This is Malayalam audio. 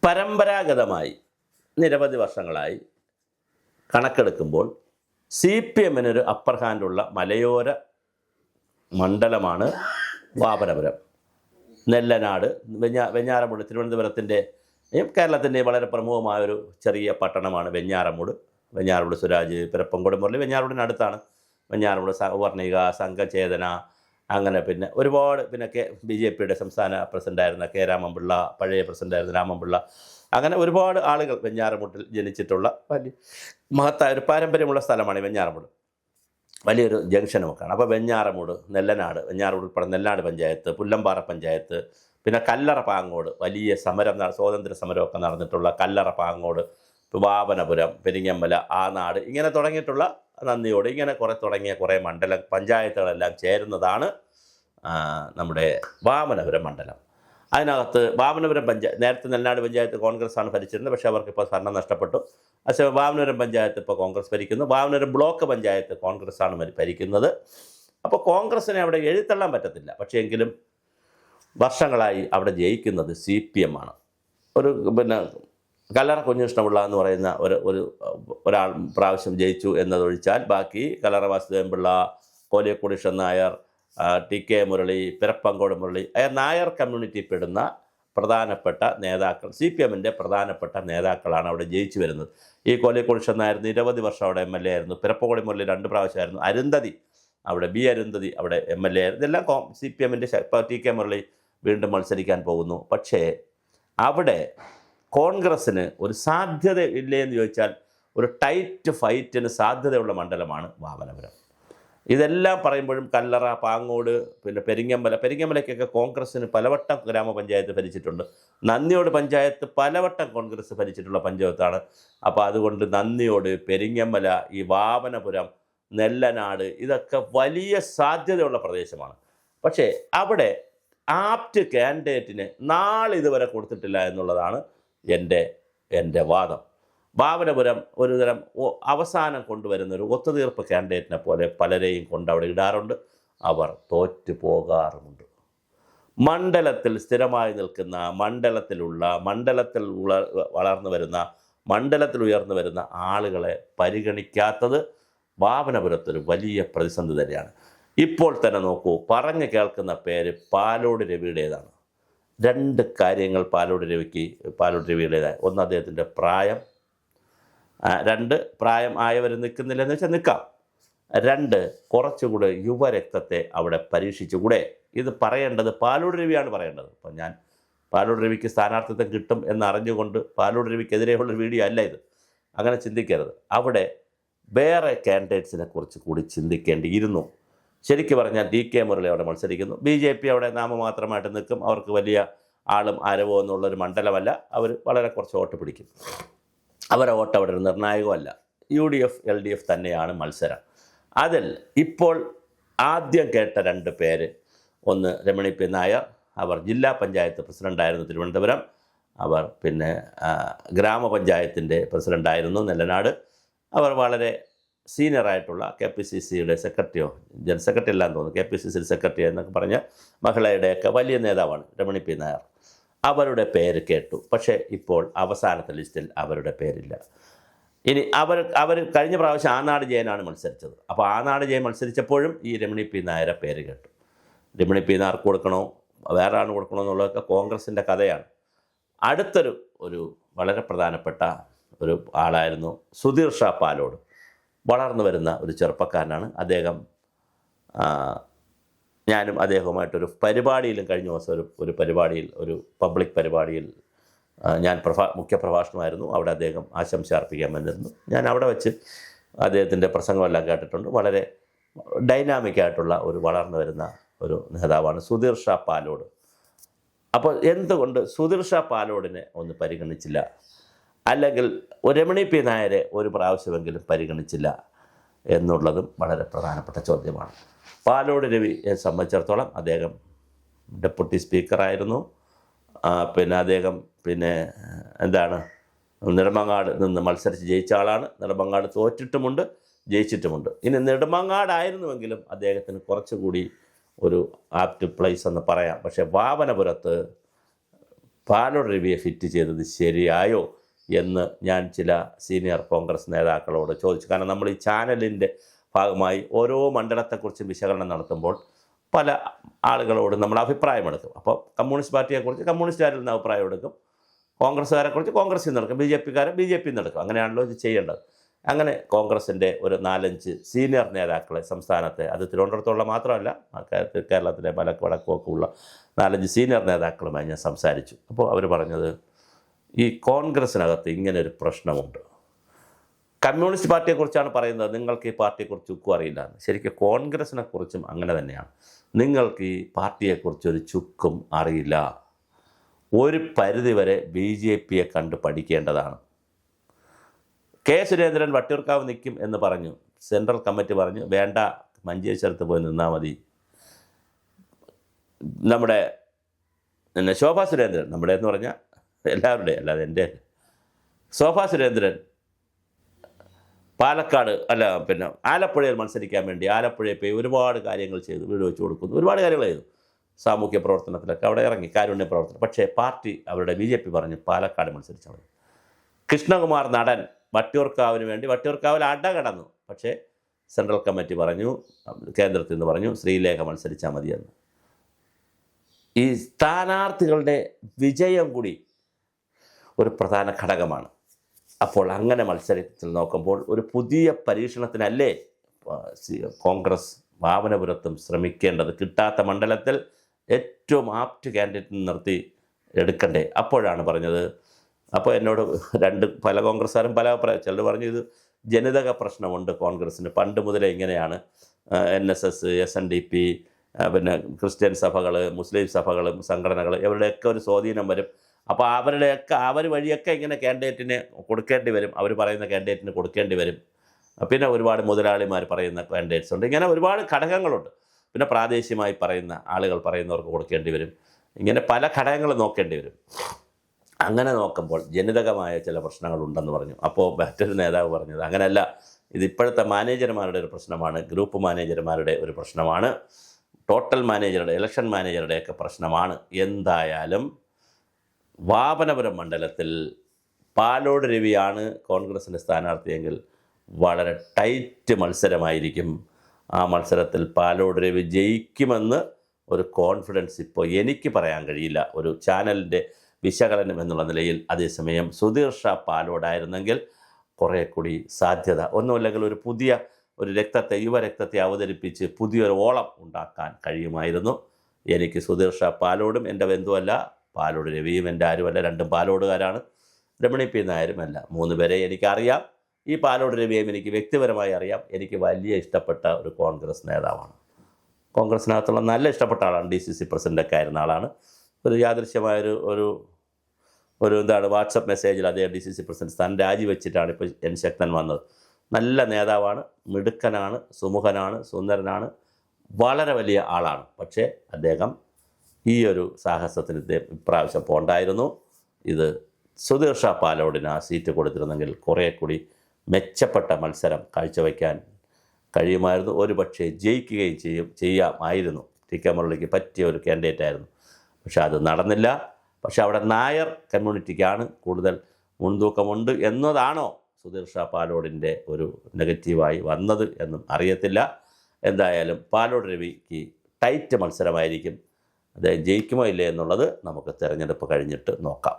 പരമ്പരാഗതമായി നിരവധി വർഷങ്ങളായി കണക്കെടുക്കുമ്പോൾ സി പി എമ്മിനൊരു അപ്പർ ഹാൻഡുള്ള മലയോര മണ്ഡലമാണ് വാമനപുരം, നെല്ലനാട്, വെഞ്ഞാറമൂട്. തിരുവനന്തപുരത്തിൻ്റെ കേരളത്തിൻ്റെ വളരെ പ്രമുഖമായൊരു ചെറിയ പട്ടണമാണ് വെഞ്ഞാറമൂട്. വെഞ്ഞാറമൂട് സ്വരാജ്, പിരപ്പംകോട് മുരളി വെഞ്ഞാറമൂടിനടുത്താണ്. വെഞ്ഞാറമൂട് വർണിക, സംഘചേതന, അങ്ങനെ പിന്നെ ഒരുപാട് പിന്നെ BJPയുടെ സംസ്ഥാന പ്രസിഡൻ്റായിരുന്ന കെ രാമൻപിള്ള, പഴയ പ്രസിഡൻ്റായിരുന്ന രാമൻപിള്ള, അങ്ങനെ ഒരുപാട് ആളുകൾ വെഞ്ഞാറമൂട്ടിൽ ജനിച്ചിട്ടുള്ള വലിയ മഹത്തായ ഒരു പാരമ്പര്യമുള്ള സ്ഥലമാണ് വെഞ്ഞാറമൂട്. വലിയൊരു ജംഗ്ഷനുമൊക്കെയാണ്. അപ്പോൾ വെഞ്ഞാറമൂട്, നെല്ലനാട്, വെഞ്ഞാറമൂട് ഉൾപ്പെടെ നെല്ലനാട് പഞ്ചായത്ത്, പുല്ലമ്പാറ പഞ്ചായത്ത്, പിന്നെ കല്ലറ പാങ്ങോട്, വലിയ സമരം, സ്വാതന്ത്ര്യ സമരമൊക്കെ നടന്നിട്ടുള്ള കല്ലറ പാങ്ങോട്, വാമനപുരം, പെരിങ്ങമല, ആനാട്, ഇങ്ങനെ തുടങ്ങിയിട്ടുള്ള നന്ദിയോട്, ഇങ്ങനെ തുടങ്ങിയ കുറേ പഞ്ചായത്തുകളെല്ലാം ചേരുന്നതാണ് നമ്മുടെ വാമനപുരം മണ്ഡലം. അതിനകത്ത് വാമനപുരം നേരത്തെ നെല്ലനാട് പഞ്ചായത്ത് കോൺഗ്രസ്സാണ് ഭരിച്ചിരുന്നത്, പക്ഷേ അവർക്കിപ്പോൾ ഭരണം നഷ്ടപ്പെട്ടു. പക്ഷേ വാമനപുരം പഞ്ചായത്ത് ഇപ്പോൾ കോൺഗ്രസ് ഭരിക്കുന്നു. വാമനപുരം ബ്ലോക്ക് പഞ്ചായത്ത് കോൺഗ്രസ്സാണ് ഭരിക്കുന്നത്. അപ്പോൾ കോൺഗ്രസ്സിനെ അവിടെ എഴുത്തള്ളാൻ പറ്റത്തില്ല. പക്ഷേ എങ്കിലും വർഷങ്ങളായി അവിടെ ജയിക്കുന്നത് CPM ആണ്. പിന്നെ കല്ലറ കുഞ്ഞികൃഷ്ണപിള്ള എന്ന് പറയുന്ന ഒരാൾ പ്രാവശ്യം ജയിച്ചു എന്നതൊഴിച്ചാൽ ബാക്കി കല്ലറ വാസുദേവൻപിള്ള, കോലിയക്കോട് കൃഷ്ണൻ നായർ, TK മുരളി, പിരപ്പങ്കോട് മുരളി, നായർ കമ്മ്യൂണിറ്റി പെടുന്ന പ്രധാനപ്പെട്ട നേതാക്കൾ, CPMൻ്റെ പ്രധാനപ്പെട്ട നേതാക്കളാണ് അവിടെ ജയിച്ചു വരുന്നത്. ഈ കോലിയക്കോട് കൃഷ്ണൻ നായർ നിരവധി വർഷം അവിടെ MLA ആയിരുന്നു. പിരപ്പങ്കോട് മുരളി 2 പ്രാവശ്യമായിരുന്നു. അരുന്ധതി അവിടെ അരുന്ധതി അവിടെ MLA ആയിരുന്നു. ഇതെല്ലാം CPMൻ്റെ. ഇപ്പോൾ TK മുരളി വീണ്ടും മത്സരിക്കാൻ പോകുന്നു. പക്ഷേ അവിടെ കോൺഗ്രസ്സിന് ഒരു സാധ്യത ഇല്ലേ എന്ന് ചോദിച്ചാൽ ഒരു ടൈറ്റ് ഫൈറ്റിന് സാധ്യതയുള്ള മണ്ഡലമാണ് വാമനപുരം. ഇതെല്ലാം പറയുമ്പോഴും കല്ലറ, പാങ്ങോട്, പിന്നെ പെരിങ്ങമലയ്ക്കൊക്കെ കോൺഗ്രസ്സിന് പലവട്ടം ഗ്രാമപഞ്ചായത്ത് ഭരിച്ചിട്ടുണ്ട്. നന്ദിയോട് പഞ്ചായത്ത് പലവട്ടം കോൺഗ്രസ് ഭരിച്ചിട്ടുള്ള പഞ്ചായത്താണ്. അപ്പോൾ അതുകൊണ്ട് നന്ദിയോട്, പെരിങ്ങമല, ഈ വാമനപുരം, നെല്ലനാട്, ഇതൊക്കെ വലിയ സാധ്യതയുള്ള പ്രദേശമാണ്. പക്ഷേ അവിടെ ആപ്റ്റ് കാൻഡിഡേറ്റിന് നാളിതുവരെ കൊടുത്തിട്ടില്ല എന്നുള്ളതാണ് എൻ്റെ വാദം. വാമനപുരം ഒരു തരം അവസാനം കൊണ്ടുവരുന്ന ഒരു ഒത്തുതീർപ്പ് കാൻഡിഡേറ്റിനെ പോലെ പലരെയും കൊണ്ട് അവിടെ ഇടാറുണ്ട്. അവർ തോറ്റു പോകാറുമുണ്ട്. മണ്ഡലത്തിൽ സ്ഥിരമായി നിൽക്കുന്ന, മണ്ഡലത്തിൽ വളർന്നു വരുന്ന, മണ്ഡലത്തിൽ ഉയർന്നു വരുന്ന ആളുകളെ പരിഗണിക്കാത്തത് വാമനപുരത്തൊരു വലിയ പ്രതിസന്ധി തന്നെയാണ്. ഇപ്പോൾ തന്നെ നോക്കൂ, പറഞ്ഞു കേൾക്കുന്ന പേര് പാലോട് രവിയുടേതാണ്. 2 കാര്യങ്ങൾ പാലോട് രവിയുടേതായി. ഒന്ന്, അദ്ദേഹത്തിൻ്റെ പ്രായം. 2, പ്രായം ആയവർ നിൽക്കുന്നില്ലെന്ന് വെച്ചാൽ നിൽക്കാം. 2, കുറച്ചുകൂടെ യുവരക്തത്തെ അവിടെ പരീക്ഷിച്ചുകൂടെ. ഇത് പറയേണ്ടത് പാലോട് രവിയാണ് പറയേണ്ടത്. അപ്പം ഞാൻ പാലോട് രവിക്ക് സ്ഥാനാർത്ഥിത്വം കിട്ടും എന്നറിഞ്ഞുകൊണ്ട് പാലോട് രവിക്കെതിരെയുള്ള വീഡിയോ അല്ല ഇത്. അങ്ങനെ ചിന്തിക്കരുത്. അവിടെ വേറെ കാൻഡിഡേറ്റ്സിനെ കുറിച്ച് കൂടി ചിന്തിക്കേണ്ടിയിരുന്നു. ശരിക്കും പറഞ്ഞാൽ TK മുരളി അവിടെ മത്സരിക്കുന്നു. BJP അവിടെ നാമമാത്രമായിട്ട് നിൽക്കും. അവർക്ക് വലിയ ആളും ആരവോ എന്നുള്ളൊരു മണ്ഡലമല്ല. അവർ വളരെ കുറച്ച് വോട്ട് പിടിക്കും. അവരെ വോട്ട് അവിടെ ഒരു നിർണായകമല്ല. UDF LDF തന്നെയാണ് മത്സരം. അതിൽ ഇപ്പോൾ ആദ്യം കേട്ട 2 പേര്, ഒന്ന് രമണി P നായർ, അവർ ജില്ലാ പഞ്ചായത്ത് പ്രസിഡൻ്റായിരുന്നു തിരുവനന്തപുരം. അവർ പിന്നെ ഗ്രാമപഞ്ചായത്തിൻ്റെ പ്രസിഡൻ്റായിരുന്നു നെല്ലനാട്. അവർ വളരെ സീനിയറായിട്ടുള്ള KPCCയുടെ സെക്രട്ടറിയോ ജനറൽ സെക്രട്ടറി അല്ലാന്ന് തോന്നുന്നു, KPCC സെക്രട്ടറി എന്നൊക്കെ പറഞ്ഞ മഹിളയുടെയൊക്കെ വലിയ നേതാവാണ് രമണി P നായർ. അവരുടെ പേര് കേട്ടു. പക്ഷേ ഇപ്പോൾ അവസാനത്തെ ലിസ്റ്റിൽ അവരുടെ പേരില്ല. ഇനി അവർ കഴിഞ്ഞ പ്രാവശ്യം ആനാട് ജയനാണ് മത്സരിച്ചത്. അപ്പോൾ ആനാട് ജയൻ മത്സരിച്ചപ്പോഴും ഈ രമണി P നായരെ പേര് കേട്ടു. രമണി P നായർക്ക് കൊടുക്കണോ വേറെ ആണ് കൊടുക്കണോ എന്നുള്ളതൊക്കെ കോൺഗ്രസിൻ്റെ കഥയാണ്. അടുത്തൊരു വളരെ പ്രധാനപ്പെട്ട ഒരു ആളായിരുന്നു സുധീർ ഷാ പാലോട്. വളർന്നു വരുന്ന ഒരു ചെറുപ്പക്കാരനാണ് അദ്ദേഹം. ഞാനും അദ്ദേഹവുമായിട്ടൊരു പരിപാടിയിലും കഴിഞ്ഞ ദിവസം ഒരു പരിപാടിയിൽ, ഒരു പബ്ലിക് പരിപാടിയിൽ ഞാൻ മുഖ്യപ്രഭാഷണമായിരുന്നു. അവിടെ അദ്ദേഹം ആശംസ അർപ്പിക്കാൻ വന്നിരുന്നു. ഞാൻ അവിടെ വെച്ച് അദ്ദേഹത്തിൻ്റെ പ്രസംഗമെല്ലാം കേട്ടിട്ടുണ്ട്. വളരെ ഡൈനാമിക്കായിട്ടുള്ള ഒരു വളർന്നു വരുന്ന ഒരു നേതാവാണ് സുധീർ ഷാ പാലോട്. അപ്പോൾ എന്തുകൊണ്ട് സുധീർ ഷാ പാലോടിനെ ഒന്ന് പരിഗണിച്ചില്ല, അല്ലെങ്കിൽ രമണി P നായരെ ഒരു പ്രാവശ്യമെങ്കിലും പരിഗണിച്ചില്ല എന്നുള്ളതും വളരെ പ്രധാനപ്പെട്ട ചോദ്യമാണ്. പാലോട് രവിയെ സംബന്ധിച്ചിടത്തോളം അദ്ദേഹം ഡെപ്യൂട്ടി സ്പീക്കറായിരുന്നു. പിന്നെ അദ്ദേഹം നെടുമങ്ങാട് നിന്ന് മത്സരിച്ച് ജയിച്ച ആളാണ്. നെടുമങ്ങാട് തോറ്റിട്ടുമുണ്ട്, ജയിച്ചിട്ടുമുണ്ട്. ഇനി നെടുമങ്ങാടായിരുന്നുവെങ്കിലും അദ്ദേഹത്തിന് കുറച്ചുകൂടി ഒരു ആപ്റ്റ് പ്ലേസ് എന്ന് പറയാം. പക്ഷേ വാമനപുരത്ത് പാലോട് രവിയെ ഫിറ്റ് ചെയ്തത് ശരിയായോ എന്ന് ഞാൻ ചില സീനിയർ കോൺഗ്രസ് നേതാക്കളോട് ചോദിച്ചു. കാരണം നമ്മൾ ഈ ചാനലിൻ്റെ ഭാഗമായി ഓരോ മണ്ഡലത്തെക്കുറിച്ചും വിശകലനം നടത്തുമ്പോൾ പല ആളുകളോട് നമ്മൾ അഭിപ്രായമെടുക്കും. അപ്പോൾ കമ്മ്യൂണിസ്റ്റ് പാർട്ടിയെക്കുറിച്ച് കമ്മ്യൂണിസ്റ്റുകാരിൽ നിന്ന് അഭിപ്രായം എടുക്കും, കോൺഗ്രസ്സുകാരെക്കുറിച്ച് കോൺഗ്രസ്സിൽ നിന്ന് എടുക്കും, ബി ജെ പിക്കാരെ ബി ജെ പിയിൽ നിന്ന് എടുക്കും. അങ്ങനെയാണല്ലോ ഇത് ചെയ്യേണ്ടത്. അങ്ങനെ കോൺഗ്രസിൻ്റെ ഒരു 4-5 സീനിയർ നേതാക്കളെ സംസ്ഥാനത്തെ, അത് തിരുവനന്തപുരത്തുള്ള മാത്രമല്ല കേരളത്തിലെ വടക്കുമൊക്കെ ഉള്ള 4-5 സീനിയർ നേതാക്കളുമായി ഞാൻ സംസാരിച്ചു. അപ്പോൾ അവർ പറഞ്ഞത്, ഈ കോൺഗ്രസ്സിനകത്ത് ഇങ്ങനൊരു പ്രശ്നമുണ്ട്. കമ്മ്യൂണിസ്റ്റ് പാർട്ടിയെക്കുറിച്ചാണ് പറയുന്നത്, നിങ്ങൾക്ക് ഈ പാർട്ടിയെക്കുറിച്ച് ചുക്കും അറിയില്ല എന്ന്. ശരിക്കും കോൺഗ്രസ്സിനെക്കുറിച്ചും അങ്ങനെ തന്നെയാണ്. നിങ്ങൾക്ക് ഈ പാർട്ടിയെക്കുറിച്ചൊരു ചുക്കും അറിയില്ല. ഒരു പരിധിവരെ ബി ജെ പിയെ കണ്ട് പഠിക്കേണ്ടതാണ്. കെ സുരേന്ദ്രൻ വട്ടിയൂർക്കാവ് നിൽക്കും എന്ന് പറഞ്ഞു. സെൻട്രൽ കമ്മിറ്റി പറഞ്ഞു വേണ്ട, മഞ്ചേശ്വരത്ത് പോയി നിന്നാൽ മതി. നമ്മുടെ ശോഭാ സുരേന്ദ്രൻ, നമ്മുടെ എന്ന് പറഞ്ഞാൽ എല്ലാവരുടെ അല്ലാതെ എൻ്റെ, ശോഭാ സുരേന്ദ്രൻ പാലക്കാട് ആലപ്പുഴയിൽ മത്സരിക്കാൻ വേണ്ടി ആലപ്പുഴയിൽ പോയി ഒരുപാട് കാര്യങ്ങൾ ചെയ്തു, വീട് വെച്ച് കൊടുക്കുന്നു, ഒരുപാട് കാര്യങ്ങൾ ചെയ്തു. സാമൂഹ്യ പ്രവർത്തനത്തിലൊക്കെ അവിടെ ഇറങ്ങി, കാരുണ്യ പ്രവർത്തനം. പക്ഷേ പാർട്ടി അവരുടെ ബി ജെ പി പറഞ്ഞു പാലക്കാട് മത്സരിച്ചാൽ മതി. കൃഷ്ണകുമാർ നടൻ വട്ടിയൂർക്കാവിന് വേണ്ടി വട്ടിയൂർക്കാവിൽ അടകടന്നു. പക്ഷേ സെൻട്രൽ കമ്മിറ്റി പറഞ്ഞു, കേന്ദ്രത്തിൽ നിന്ന് പറഞ്ഞു ശ്രീലേഖ മത്സരിച്ചാൽ മതിയെന്ന്. ഈ സ്ഥാനാർത്ഥികളുടെ വിജയം കൂടി ഒരു പ്രധാന ഘടകമാണ്. അപ്പോൾ അങ്ങനെ മത്സരത്തിൽ നോക്കുമ്പോൾ ഒരു പുതിയ പരീക്ഷണത്തിനല്ലേ കോൺഗ്രസ് വാമനപുരത്തും ശ്രമിക്കേണ്ടത്? കിട്ടാത്ത മണ്ഡലത്തിൽ ഏറ്റവും ആപ്റ്റ് കാൻഡിഡേറ്റ് നിർത്തി എടുക്കണ്ടേ? അപ്പോഴാണ് പറഞ്ഞത്. അപ്പോൾ എന്നോട് പല കോൺഗ്രസ്സുകാരും പല അഭിപ്രായം. ചിലർ പറഞ്ഞു ഇത് ജനിതക പ്രശ്നമുണ്ട് കോൺഗ്രസ്സിന്, പണ്ട് മുതലേ ഇങ്ങനെയാണ്. NSS, SNDP, പിന്നെ ക്രിസ്ത്യൻ സഭകൾ, മുസ്ലിം സഭകൾ, സംഘടനകൾ, ഇവരുടെയൊക്കെ ഒരു സ്വാധീനം വരും. അപ്പോൾ അവർ വഴിയൊക്കെ ഇങ്ങനെ കാൻഡിഡേറ്റിന് കൊടുക്കേണ്ടി വരും, അവർ പറയുന്ന കാൻഡിഡേറ്റിന് കൊടുക്കേണ്ടി വരും. പിന്നെ ഒരുപാട് മുതലാളിമാർ പറയുന്ന കാൻഡിഡേറ്റ്സ് ഉണ്ട്. ഇങ്ങനെ ഒരുപാട് ഘടകങ്ങളുണ്ട്. പിന്നെ പ്രാദേശികമായി പറയുന്ന ആളുകൾ പറയുന്നവർക്ക് കൊടുക്കേണ്ടി വരും. ഇങ്ങനെ പല ഘടകങ്ങൾ നോക്കേണ്ടി വരും. അങ്ങനെ നോക്കുമ്പോൾ ജനിതകമായ ചില പ്രശ്നങ്ങളുണ്ടെന്ന് പറഞ്ഞു. അപ്പോൾ മറ്റൊരു നേതാവ് പറഞ്ഞത് അങ്ങനെയല്ല, ഇത് ഇപ്പോഴത്തെ മാനേജർമാരുടെ ഒരു പ്രശ്നമാണ്, ഗ്രൂപ്പ് മാനേജർമാരുടെ ഒരു പ്രശ്നമാണ്, ടോട്ടൽ മാനേജറുടെ, ഇലക്ഷൻ മാനേജറുടെയൊക്കെ പ്രശ്നമാണ്. എന്തായാലും വാമനപുരം മണ്ഡലത്തിൽ പാലോട് രവിയാണ് കോൺഗ്രസിൻ്റെ സ്ഥാനാർത്ഥിയെങ്കിൽ വളരെ ടൈറ്റ് മത്സരമായിരിക്കും. ആ മത്സരത്തിൽ പാലോട് രവി ജയിക്കുമെന്ന് ഒരു കോൺഫിഡൻസ് ഇപ്പോൾ എനിക്ക് പറയാൻ കഴിയില്ല, ഒരു ചാനലിൻ്റെ വിശകലനം എന്നുള്ള നിലയിൽ. അതേസമയം സുധീർ ഷാ പാലോടായിരുന്നെങ്കിൽ കുറേ കൂടി സാധ്യത, ഒന്നുമില്ലെങ്കിൽ ഒരു പുതിയ യുവരക്തത്തെ അവതരിപ്പിച്ച് പുതിയൊരു ഓളം ഉണ്ടാക്കാൻ കഴിയുമായിരുന്നു. എനിക്ക് സുധീർ ഷാ പാലോടും എൻ്റെ ബന്ധുവല്ല, പാലോട് രവിയും എൻ്റെ ആരുമല്ല, രണ്ടും പാലോടുകാരാണ്. രമണി പി നായരുമല്ല. 3 പേരെ എനിക്കറിയാം. ഈ പാലോട് രവിയും എനിക്ക് വ്യക്തിപരമായി അറിയാം. എനിക്ക് വലിയ ഇഷ്ടപ്പെട്ട ഒരു കോൺഗ്രസ് നേതാവാണ്. കോൺഗ്രസിനകത്തുള്ള നല്ല ഇഷ്ടപ്പെട്ട ആളാണ്. DCC പ്രസിഡൻ്റൊക്കെ ആയിരുന്ന ആളാണ്. ഒരു യാദൃശ്യമായൊരു വാട്സപ്പ് മെസ്സേജിൽ അദ്ദേഹം DCC പ്രസിഡന്റ് സ്ഥാനം രാജിവെച്ചിട്ടാണ് ഇപ്പോൾ N ശക്തൻ വന്നത്. നല്ല നേതാവാണ്, മിടുക്കനാണ്, സുമുഖനാണ്, സുന്ദരനാണ്, വളരെ വലിയ ആളാണ്. പക്ഷേ അദ്ദേഹം ഈ ഒരു സാഹസത്തിന് ഇപ്രാവശ്യം പോണ്ടായിരുന്നു. ഇത് സുധീർ ഷാ പാലോടിന് ആ സീറ്റ് കൊടുത്തിരുന്നെങ്കിൽ കുറേ കൂടി മെച്ചപ്പെട്ട മത്സരം കാഴ്ചവെക്കാൻ കഴിയുമായിരുന്നു. ഒരുപക്ഷെ ജയിക്കുകയും ചെയ്യാമായിരുന്നു. TK മുരളിക്ക് പറ്റിയ ഒരു കാൻഡിഡേറ്റ് ആയിരുന്നു. പക്ഷെ അത് നടന്നില്ല. പക്ഷെ അവിടെ നായർ കമ്മ്യൂണിറ്റിക്കാണ് കൂടുതൽ മുൻതൂക്കമുണ്ട് എന്നതാണോ സുധീർ ഷാ പാലോടിൻ്റെ ഒരു നെഗറ്റീവായി വന്നത് എന്നും അറിയത്തില്ല. എന്തായാലും പാലോട് രവിക്ക് ടൈറ്റ് മത്സരമായിരിക്കും. അദ്ദേഹം ജയിക്കുമോ ഇല്ലേ എന്നുള്ളത് നമുക്ക് തിരഞ്ഞെടുപ്പ് കഴിഞ്ഞിട്ട് നോക്കാം.